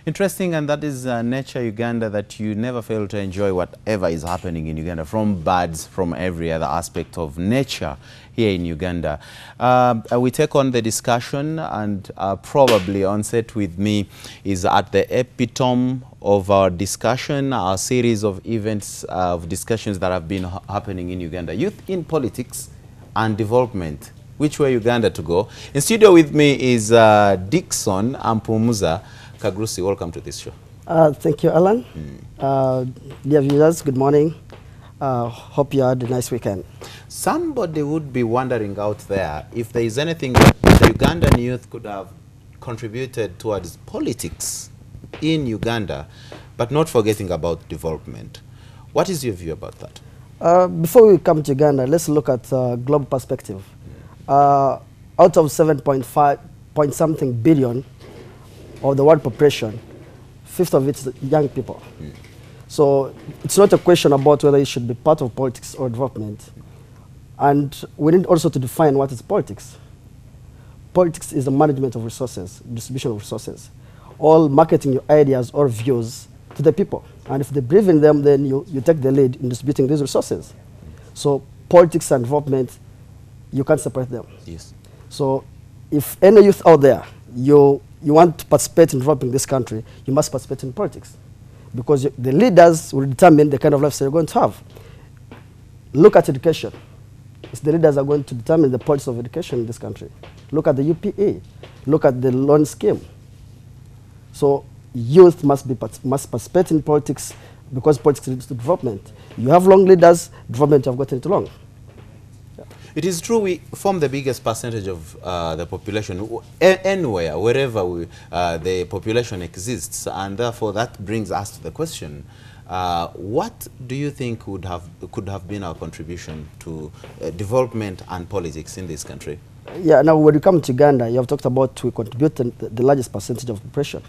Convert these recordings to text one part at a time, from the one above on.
Interesting, and that is Nature Uganda, that you never fail to enjoy whatever is happening in Uganda, from birds, from every other aspect of nature here in Uganda. We take on the discussion, and probably on set with me is at the epitome of our discussion, our series of events, of discussions that have been happening in Uganda. Youth in politics and development. Which way Uganda to go? In studio with me is Dickson Ampumuza Kagrusi. Welcome to this show. Thank you, Alan. Dear viewers, good morning. Hope you had a nice weekend. Somebody would be wondering out there if there is anything that the Ugandan youth could have contributed towards politics in Uganda, but not forgetting about development. What is your view about that? Before we come to Uganda, let's look at global perspective. Out of 7.5 point something billion of the world population, fifth of it is young people. So it's not a question about whether it should be part of politics or development. And we need also to define what is politics. Politics is the management of resources, distribution of resources, all marketing your ideas or views to the people. And if they believe in them, then you take the lead in distributing these resources. So politics and development, you can't separate them. Yes. So if any youth out there, you want to participate in developing this country, you must participate in politics. Because the leaders will determine the kind of lifestyle you're going to have. Look at education. It's the leaders are going to determine the policy of education in this country. Look at the UPA. Look at the loan scheme. So youth must participate in politics, because politics leads to development. You have long leaders, development you have gotten it wrong. It is true we form the biggest percentage of the population anywhere, wherever the population exists, and therefore that brings us to the question, what do you think could have been our contribution to development and politics in this country? Yeah, now when you come to Uganda, you have talked about we contribute the largest percentage of population.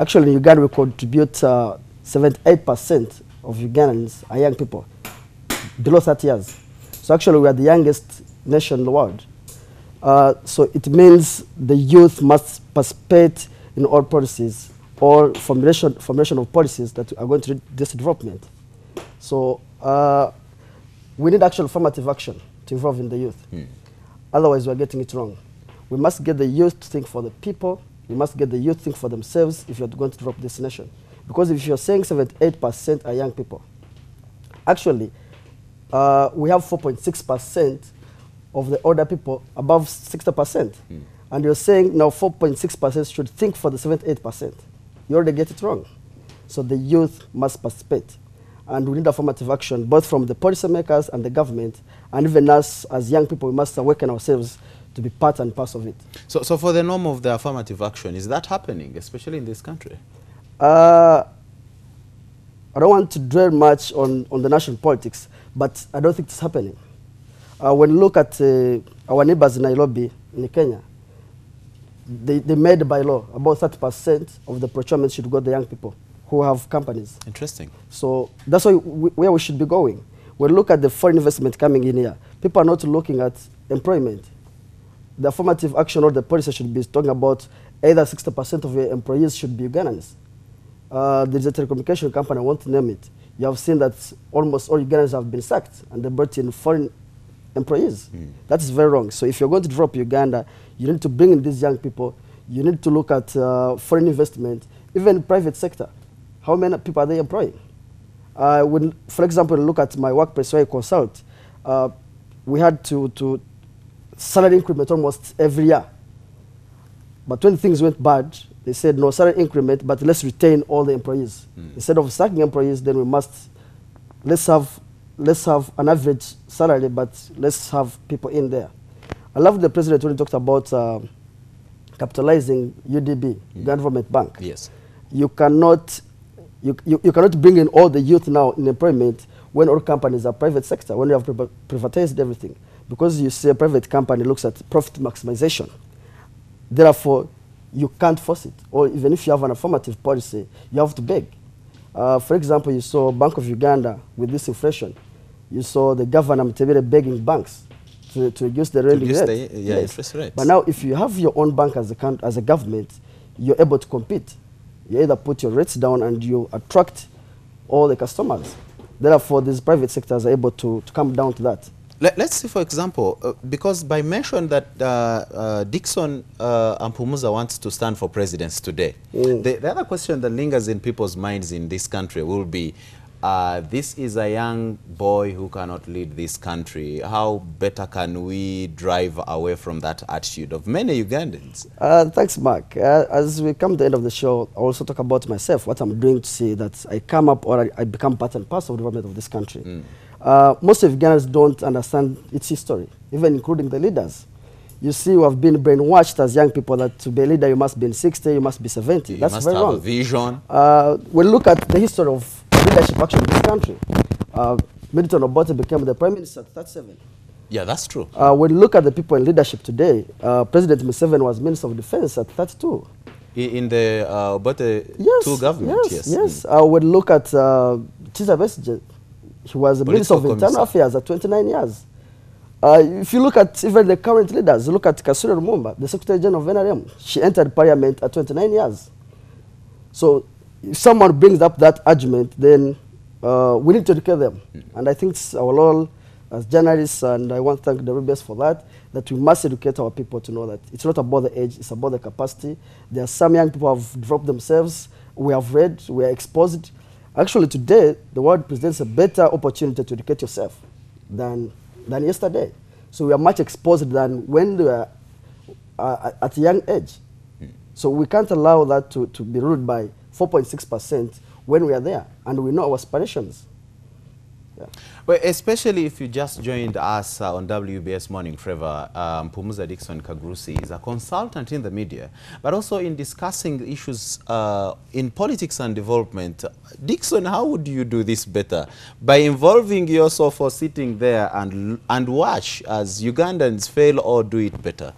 Actually, in Uganda, we contribute 78% of Ugandans are young people, below 30 years. So actually, we are the youngest nation in the world. So it means the youth must participate in all policies, or formulation of policies that are going to lead this development. So we need actual affirmative action to involve in the youth. Otherwise, we are getting it wrong. We must get the youth to think for the people. We must get the youth to think for themselves if you're going to develop this nation. Because if you're saying 78% are young people, actually, we have 4.6% of the older people above 60%. And you're saying now 4.6% should think for the 78%. You already get it wrong. So the youth must participate. And we need affirmative action, both from the policymakers and the government, and even us as young people, we must awaken ourselves to be part and parcel of it. So for the norm of the affirmative action, is that happening, especially in this country? I don't want to dwell much on the national politics, but I don't think it's happening. When you look at our neighbors in Nairobi, in Kenya, they made by law about 30% of the procurement should go to the young people who have companies. Interesting. So that's where we should be going. When you look at the foreign investment coming in here, people are not looking at employment. The affirmative action or the policy should be talking about either 60% of your employees should be Ugandans. There's a telecommunication company, I want to name it. You have seen that almost all Ugandans have been sacked and they brought in foreign employees. That is very wrong. So if you're going to develop Uganda, you need to bring in these young people. You need to look at foreign investment, even private sector. How many people are they employing? For example, look at my workplace where I consult. We had to salary increment almost every year. But when things went bad, they said no salary increment, but let's retain all the employees. Instead of sacking employees, then let's have an average salary, but let's have people in there. I love the president when he talked about capitalizing UDB, Uganda Development Bank. Yes. You cannot bring in all the youth now in employment when all companies are private sector, when you have privatized everything. Because you see a private company looks at profit maximization. Therefore, you can't force it. Or even if you have an affirmative policy, you have to beg. For example, you saw Bank of Uganda with this inflation. You saw the governor Mutebere begging banks to reduce the lending rate. Interest rates. But now, if you have your own bank as a government, you're able to compete. You either put your rates down and you attract all the customers. Therefore, these private sectors are able to come down to that. Let's see, for example, because by mention that Dickson Mpumuza wants to stand for presidency today, the other question that lingers in people's minds in this country will be, this is a young boy who cannot lead this country. How better can we drive away from that attitude of many Ugandans? Thanks, Mark. As we come to the end of the show, I also talk about myself, what I'm doing to see that I come up or I become part and parcel of the development of this country. Most of Ugandans don't understand its history, even including the leaders. You see, we have been brainwashed as young people that to be a leader, you must be in 60, you must be 70. That's very wrong. You must have a vision. We look at the history of leadership actually in this country. Milton Obote became the prime minister at 37. Yeah, that's true. When you look at the people in leadership today, President Museveni was Minister of Defense at 32. In the Obote II government, yes. When you look at Kizza Besigye, he was the Minister of Internal Affairs at 29 years. If you look at even the current leaders, look at Kasule Lumumba, the Secretary General of NRM. She entered Parliament at 29 years. So if someone brings up that argument, then we need to educate them. And I think it's our role as journalists, and I want to thank the Rebels for that we must educate our people to know that it's not about the age, it's about the capacity. There are some young people who have developed themselves, we have read, we are exposed. Actually, today, the world presents a better opportunity to educate yourself than yesterday. So we are much exposed than when we were at a young age. So we can't allow that to be ruled by 4.6% when we are there, and we know our aspirations. Yeah. Well, especially if you just joined us on WBS Morning Fever, Mpumuza Dickson Kagrusi is a consultant in the media, but also in discussing issues in politics and development. Dickson, how would you do this better? By involving yourself or sitting there and watch as Ugandans fail or do it better?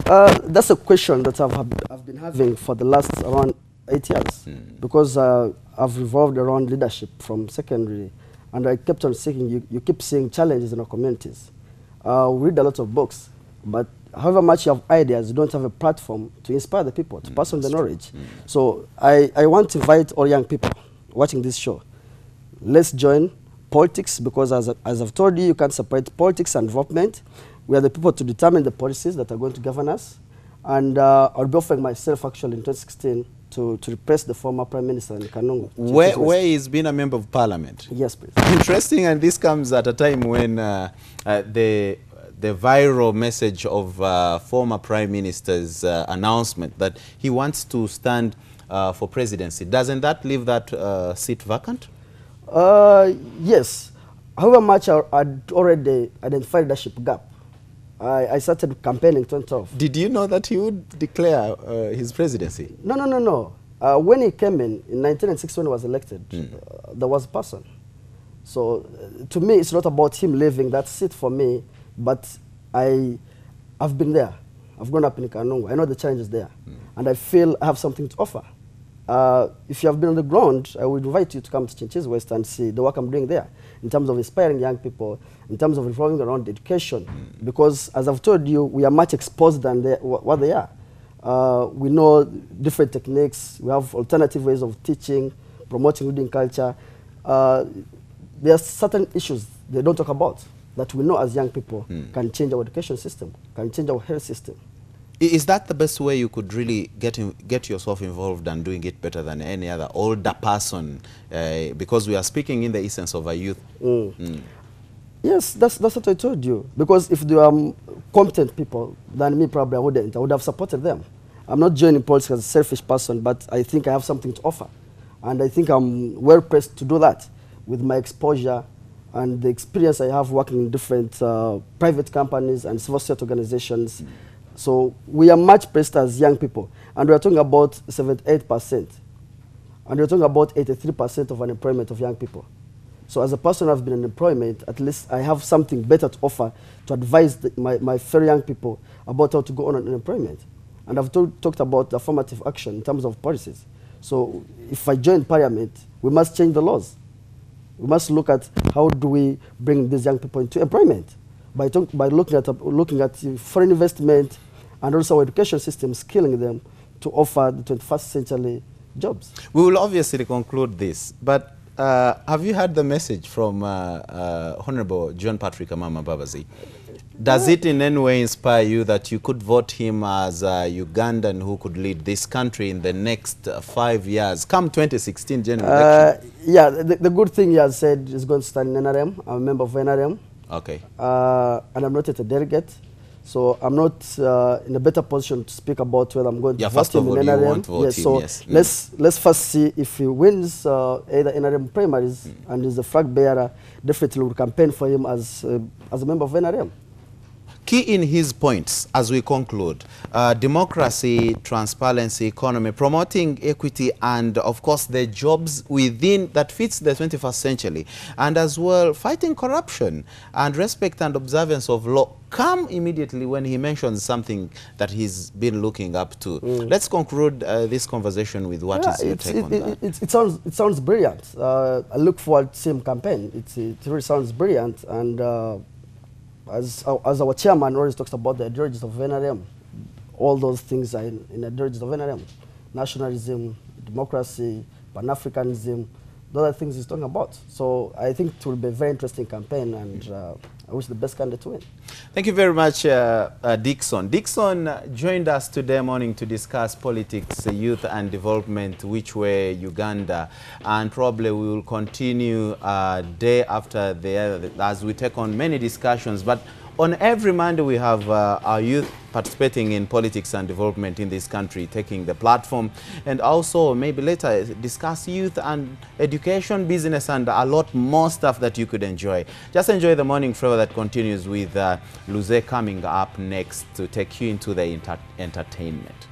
That's a question that I've been having for the last around 8 years, because I've revolved around leadership from secondary. And I kept on seeing, you keep seeing challenges in our communities. We read a lot of books, but however much you have ideas, you don't have a platform to inspire the people, to pass on the knowledge. So I want to invite all young people watching this show. Let's join politics, because as I've told you, you can't separate politics and development. We are the people to determine the policies that are going to govern us. And I'll be offering myself actually in 2016 to replace the former Prime Minister in Kanungu. Where he's been a member of parliament? Yes, please. Interesting, and this comes at a time when the viral message of former Prime Minister's announcement that he wants to stand for presidency. Doesn't that leave that seat vacant? Yes. However much I'd already identified leadership gap. I started campaigning in 2012. Did you know that he would declare his presidency? No. When he came in 1996, when he was elected, there was a person. So to me, it's not about him leaving that seat for me, but I've been there. I've grown up in Kanungu. I know the challenges there. And I feel I have something to offer. If you have been on the ground, I would invite you to come to Chinchiz West and see the work I'm doing there in terms of inspiring young people, in terms of revolving around education. Because as I've told you, we are much exposed than what they are. We know different techniques. We have alternative ways of teaching, promoting reading culture. There are certain issues they don't talk about that we know as young people can change our education system, can change our health system. Is that the best way you could really get yourself involved and doing it better than any other older person? Because we are speaking in the essence of a youth. Yes, that's what I told you. Because if they are competent people, then me probably I wouldn't. I would have supported them. I'm not joining politics as a selfish person, but I think I have something to offer. And I think I'm well placed to do that with my exposure and the experience I have working in different private companies and civil society organizations. So we are much pressed as young people, and we are talking about 78%, and we are talking about 83% of unemployment of young people. So as a person who has been in employment, at least I have something better to offer to advise my fellow young people about how to go on unemployment. And I've talked about affirmative action in terms of policies. So if I join parliament, we must change the laws. We must look at how do we bring these young people into employment by looking at foreign investment, and also our education system, skilling them to offer the 21st century jobs. We will obviously conclude this, but have you heard the message from Honorable John Patrick Amama Mbabazi? Does it in any way inspire you that you could vote him as a Ugandan who could lead this country in the next 5 years, come 2016 general election? Yeah, the good thing he has said is going to stand in NRM. I'm a member of NRM. Okay. And I'm not yet a delegate. So I'm not in a better position to speak about whether I'm going to vote him in NRM. You won't vote him, so yes. let's first see if he wins either NRM primaries and is the flag bearer. Definitely will campaign for him as a member of NRM. Key in his points, as we conclude, democracy, transparency, economy, promoting equity, and of course the jobs within that fits the 21st century, and as well fighting corruption and respect and observance of law come immediately when he mentions something that he's been looking up to. Let's conclude this conversation with what is your take on that? It sounds brilliant. I look forward to seeing him campaign. It really sounds brilliant, and as our chairman always talks about the ideologies of NRM, all those things are in the ideologies of NRM. Nationalism, democracy, Pan-Africanism, those are things he's talking about. So I think it will be a very interesting campaign, and I wish the best candidate to win. Thank you very much, Dixon. Dixon joined us today morning to discuss politics, youth and development, which way Uganda, and probably we will continue day after the other as we take on many discussions. But on every Monday we have our youth participating in politics and development in this country, taking the platform, and also maybe later discuss youth and education, business, and a lot more stuff that you could enjoy. Just enjoy the morning flavor that continues with Luze coming up next to take you into the entertainment.